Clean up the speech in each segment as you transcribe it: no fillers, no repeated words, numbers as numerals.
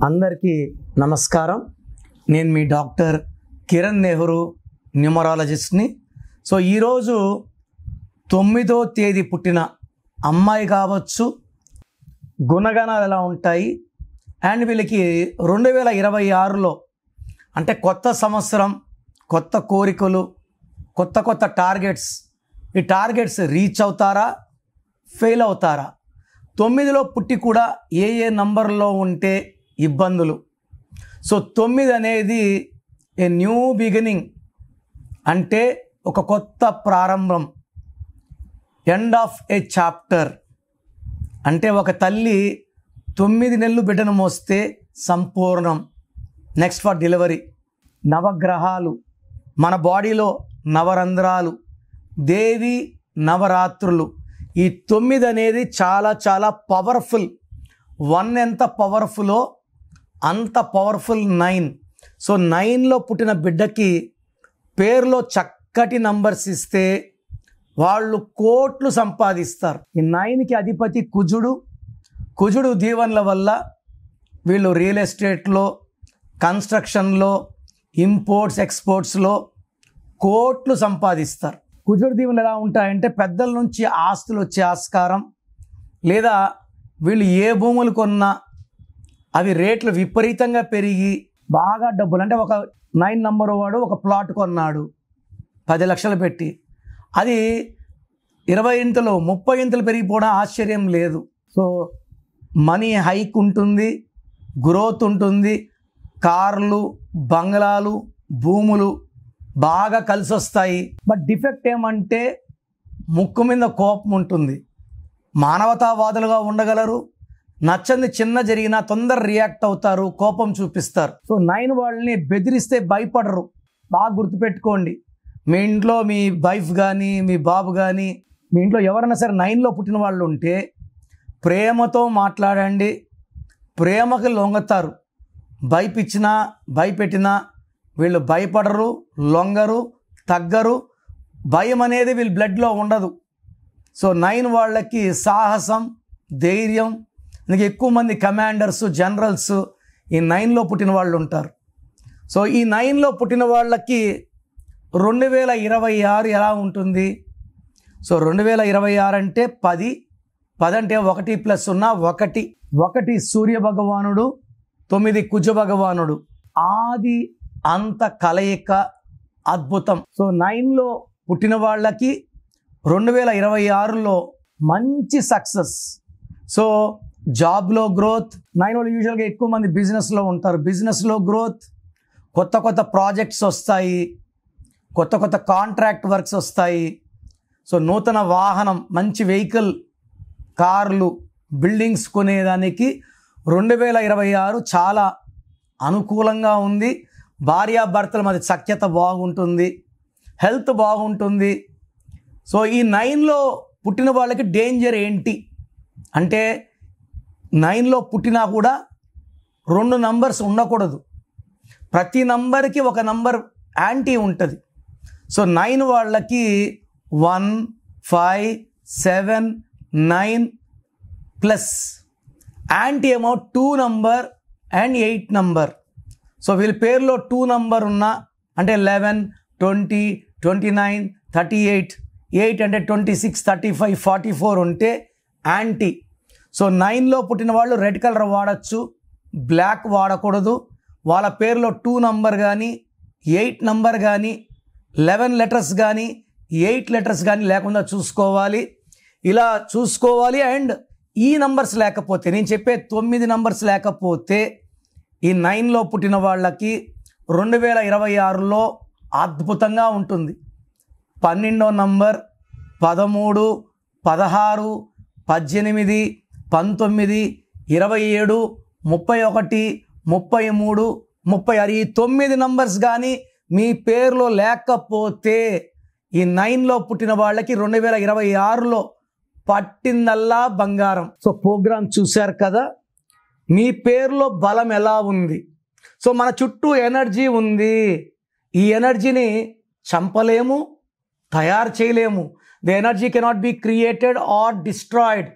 అందరికీ నమస్కారం. నేను మీ డాక్టర్ కిరణ్ నెహ్రూ, న్యూమరాలజిస్ట్ని. సో ఈరోజు 9వ తేదీ పుట్టిన అమ్మాయి కావచ్చు, గుణగణాలు ఎలా ఉంటాయి అండ్ వీళ్ళకి 2026లో అంటే కొత్త సంవత్సరం, కొత్త కోరికలు, కొత్త టార్గెట్స్, ఈ టార్గెట్స్ రీచ్ అవుతారా, ఫెయిల్ అవుతారా? 9లో పుట్టి కూడా ఏ నంబర్లో ఉంటే ఇబ్బందులు. సో 9 అనేది ఏ న్యూ బిగినింగ్, అంటే ఒక కొత్త ప్రారంభం, ఎండ్ ఆఫ్ ఏ చాప్టర్. అంటే ఒక తల్లి 9 నెలలు బిడ్డను మోస్తే సంపూర్ణం, నెక్స్ట్ ఫర్ డెలివరీ. నవగ్రహాలు, మన బాడీలో నవరంధ్రాలు, దేవి నవరాత్రులు. ఈ 9 అనేది చాలా పవర్ఫుల్. 1 ఎంత పవర్ఫుల్లో అంత పవర్ఫుల్ 9. సో 9లో పుట్టిన బిడ్డకి పేరులో చక్కటి నంబర్స్ ఇస్తే వాళ్ళు కోట్లు సంపాదిస్తారు. ఈ 9కి అధిపతి కుజుడు దీవెనల వల్ల వీళ్ళు రియల్ ఎస్టేట్లో, కన్స్ట్రక్షన్లో, ఇంపోర్ట్స్ ఎక్స్పోర్ట్స్లో కోట్లు సంపాదిస్తారు. కుజుడు దీవెనలు ఎలా ఉంటాయంటే పెద్దల నుంచి ఆస్తులు వచ్చే ఆస్కారం, లేదా వీళ్ళు ఏ భూములు కొన్నా అవి రేట్లు విపరీతంగా పెరిగి బాగా డబ్బులు, అంటే ఒక 9 నంబర్ వాడు ఒక ప్లాట్ కొన్నాడు 10 లక్షలు పెట్టి, అది 20 ఇంతలు 30 ఇంతలు పెరిగిపోవడం ఆశ్చర్యం లేదు. సో మనీ హైక్ ఉంటుంది, గ్రోత్ ఉంటుంది, కార్లు, బంగ్లాలు, భూములు బాగా కలిసి వస్తాయి. బట్ డిఫెక్ట్ ఏమంటే ముక్కు మీద కోపం ఉంటుంది. మానవతావాదులుగా ఉండగలరు, నచ్చంది చిన్న జరిగినా తొందర రియాక్ట్ అవుతారు, కోపం చూపిస్తారు. సో 9 వాళ్ళని బెదిరిస్తే భయపడరు. బాగా గుర్తుపెట్టుకోండి. మీ ఇంట్లో మీ వైఫ్ కానీ, మీ బాబు కానీ, మీ ఇంట్లో ఎవరైనా సరే 9లో పుట్టిన వాళ్ళు ఉంటే ప్రేమతో మాట్లాడండి, ప్రేమకి లొంగతారు. భయపెట్టినా వీళ్ళు భయపడరు, లొంగరు, తగ్గరు. భయం అనేది వీళ్ళ బ్లడ్లో ఉండదు. సో 9 వాళ్ళకి సాహసం, ధైర్యం. అందుకే ఎక్కువ మంది కమాండర్స్, జనరల్స్ ఈ 9లో పుట్టిన వాళ్ళు ఉంటారు. సో ఈ 9లో పుట్టిన వాళ్ళకి 2026 ఎలా ఉంటుంది? సో 2026 అంటే 10 అంటే 1 + 0 1 సూర్య భగవానుడు, 9 కుజ భగవానుడు. ఆది అంత కలయిక అద్భుతం. సో 9లో పుట్టిన వాళ్ళకి 2026లో మంచి సక్సెస్. సో జాబ్లో గ్రోత్. 9 వాళ్ళు యూజువల్గా ఎక్కువ మంది బిజినెస్లో ఉంటారు. బిజినెస్లో గ్రోత్, కొత్త ప్రాజెక్ట్స్ వస్తాయి, కొత్త కాంట్రాక్ట్ వర్క్స్ వస్తాయి. సో నూతన వాహనం, మంచి వెహికల్, కార్లు, బిల్డింగ్స్ కొనేదానికి 2026 చాలా అనుకూలంగా ఉంది. భార్యాభర్తల మధ్య సఖ్యత బాగుంటుంది, హెల్త్ బాగుంటుంది. సో ఈ 9లో పుట్టిన వాళ్ళకి డేంజర్ ఏంటి అంటే 9లో పుట్టినా కూడా 2 నంబర్స్ ఉండకూడదు. ప్రతి నంబర్కి ఒక నంబర్ యాంటీ ఉంటుంది. సో 9 వాళ్ళకి 1, 5, 7, 9 ప్లస్ యాంటీ ఏమో 2 నంబర్ అండ్ 8 నంబర్. సో వీళ్ళ పేరులో 2 నంబర్ ఉన్నా అంటే 11, 20, 29, 38, 8 అంటే 26, 35, 44 ఉంటే యాంటీ. సో 9లో పుట్టిన వాళ్ళు రెడ్ కలర్ వాడచ్చు, బ్లాక్ వాడకూడదు. వాళ్ళ పేరులో 2 నంబర్ కానీ, 8 నంబర్ కానీ, 11 లెటర్స్ కానీ, 8 లెటర్స్ కానీ లేకుండా చూసుకోవాలి. ఇలా చూసుకోవాలి. అండ్ ఈ నంబర్స్ లేకపోతే, నేను చెప్పే 9 నంబర్స్ లేకపోతే ఈ 9లో పుట్టిన వాళ్ళకి 2026లో అద్భుతంగా ఉంటుంది. 12వ నంబర్, 13, 16, 18, 19, 27, 31, 33, 36 ఈ 9 నంబర్స్ కానీ మీ పేరులో లేకపోతే ఈ 9లో పుట్టిన వాళ్ళకి 2026లో పట్టిందల్లా బంగారం. సో ప్రోగ్రామ్ చూశారు కదా, మీ పేరులో బలం ఎలా ఉంది. సో మన చుట్టూ ఎనర్జీ ఉంది. ఈ ఎనర్జీని చంపలేము, తయారు చేయలేము. The energy cannot be created or destroyed.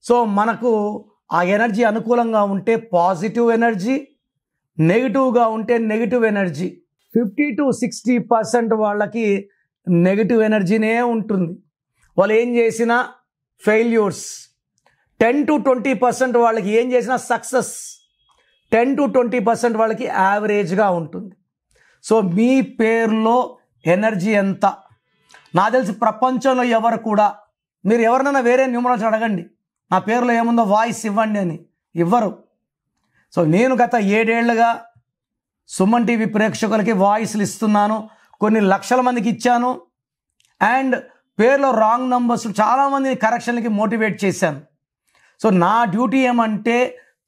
So మనకు ఆ ఎనర్జీ అనుకూలంగా ఉంటే పాజిటివ్ ఎనర్జీ, నెగిటివ్గా ఉంటే నెగిటివ్ ఎనర్జీ. 50-60% వాళ్ళకి నెగిటివ్ ఎనర్జీనే ఉంటుంది. వాళ్ళు ఏం చేసినా ఫెయిల్యూర్స్. 10-20% వాళ్ళకి ఏం చేసినా సక్సెస్. 10-20% వాళ్ళకి యావరేజ్గా ఉంటుంది. సో మీ పేరులో ఎనర్జీ ఎంత? నాకు తెలిసి ప్రపంచంలో ఎవరు కూడా, మీరు ఎవరినైనా వేరే న్యూమరాలజీ అడగండి, నా పేరులో ఏముందో వాయిస్ ఇవ్వండి అని, ఇవ్వరు. సో నేను గత 7 ఏళ్లుగా సుమన్ టీవీ ప్రేక్షకులకి వాయిస్లు ఇస్తున్నాను. కొన్ని లక్షల మందికి ఇచ్చాను. అండ్ పేరులో రాంగ్ నంబర్స్ చాలామందిని కరెక్షన్లకి మోటివేట్ చేశాను. సో నా డ్యూటీ ఏమంటే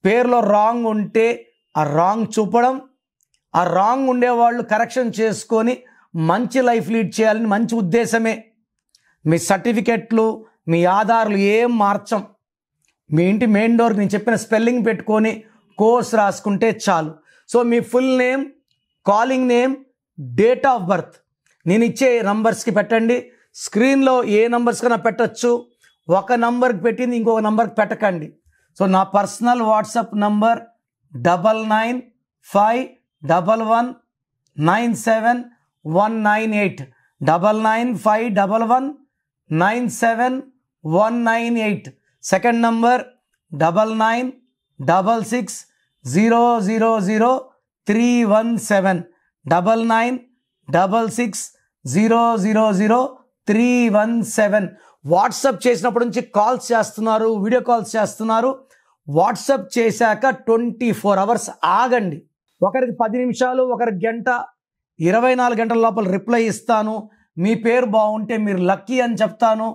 పేరులో రాంగ్ ఉంటే ఆ రాంగ్ చూపడం, ఆ రాంగ్ ఉండేవాళ్ళు కరెక్షన్ చేసుకొని మంచి లైఫ్ లీడ్ చేయాలని మంచి ఉద్దేశమే. మీ సర్టిఫికెట్లు, మీ ఆధార్లు ఏం మార్చం. మీ ఇంటి మెయిన్ డోర్కి నేను చెప్పిన స్పెల్లింగ్ పెట్టుకొని కోర్స్ రాసుకుంటే చాలు. So me full name, calling name, date of birth నేను ఇచ్చే నంబర్స్కి పెట్టండి. స్క్రీన్లో ఏ నంబర్స్ కన్నా పెట్టచ్చు. ఒక నంబర్కి పెట్టింది ఇంకొక నంబర్కి పెట్టకండి. సో నా personal WhatsApp number 9951197198 9951197198. Second number 9966000317 9966000317. WhatsApp చేసినప్పటి నుంచి కాల్స్ చేస్తున్నారు, వీడియో కాల్స్ చేస్తున్నారు. వాట్సాప్ చేశాక 24 అవర్స్ ఆగండి. ఒకరికి 10 నిమిషాలు, ఒకరికి గంట, 24 గంటల లోపల రిప్లై ఇస్తాను. మీ పేరు బాగుంటే మీరు లక్కీ అని చెప్తాను.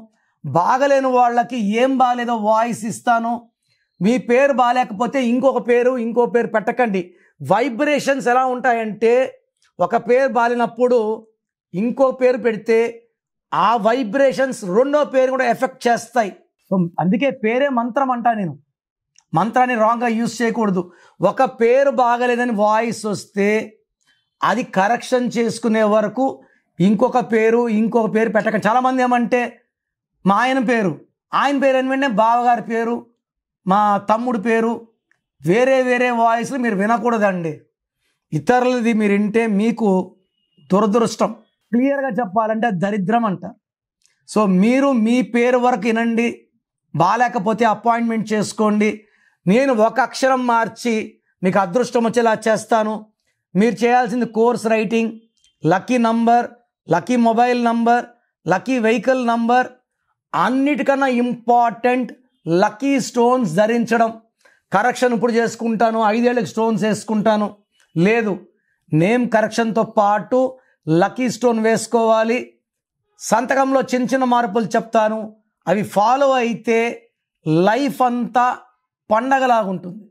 బాగలేని వాళ్ళకి ఏం బాగాలేదో వాయిస్ ఇస్తాను. మీ పేరు బాగాలేకపోతే ఇంకో పేరు పెట్టకండి. వైబ్రేషన్స్ ఎలా ఉంటాయంటే ఒక పేరు బాగాలేనప్పుడు ఇంకో పేరు పెడితే ఆ వైబ్రేషన్స్ రెండో పేరు కూడా ఎఫెక్ట్ చేస్తాయి. సో అందుకే పేరే మంత్రం అంటా నేను. మంత్రాన్ని రాంగ్గా యూజ్ చేయకూడదు. ఒక పేరు బాగలేదని వాయిస్ వస్తే అది కరెక్షన్ చేసుకునే వరకు ఇంకొక పేరు పెట్టకండి. చాలామంది ఏమంటే మా ఆయన పేరు ఏమంటే బావగారి పేరు, మా తమ్ముడు పేరు, వేరే వాయిస్లు మీరు వినకూడదండి. ఇతరులది మీరు వింటే మీకు దురదృష్టం. క్లియర్గా చెప్పాలంటే దరిద్రం అంటారు. సో మీరు మీ పేరు వరకు వినండి. బాగాలేకపోతే అపాయింట్మెంట్ చేసుకోండి. నేను ఒక అక్షరం మార్చి మీకు అదృష్టం వచ్చేలా చేస్తాను. మీరు చేయాల్సింది course writing, lucky number, lucky mobile number, lucky vehicle number, అన్నిటికన్నా ఇంపార్టెంట్ లక్కీ స్టోన్స్ ధరించడం. కరెక్షన్ ఇప్పుడు చేసుకుంటాను, 5 ఏళ్ళకి స్టోన్స్ వేసుకుంటాను లేదు. నేమ్ కరెక్షన్తో పాటు లక్కీ స్టోన్ వేసుకోవాలి. సంతకంలో చిన్న మార్పులు చెప్తాను. అవి ఫాలో అయితే లైఫ్ అంతా పండగలాగుంటుంది.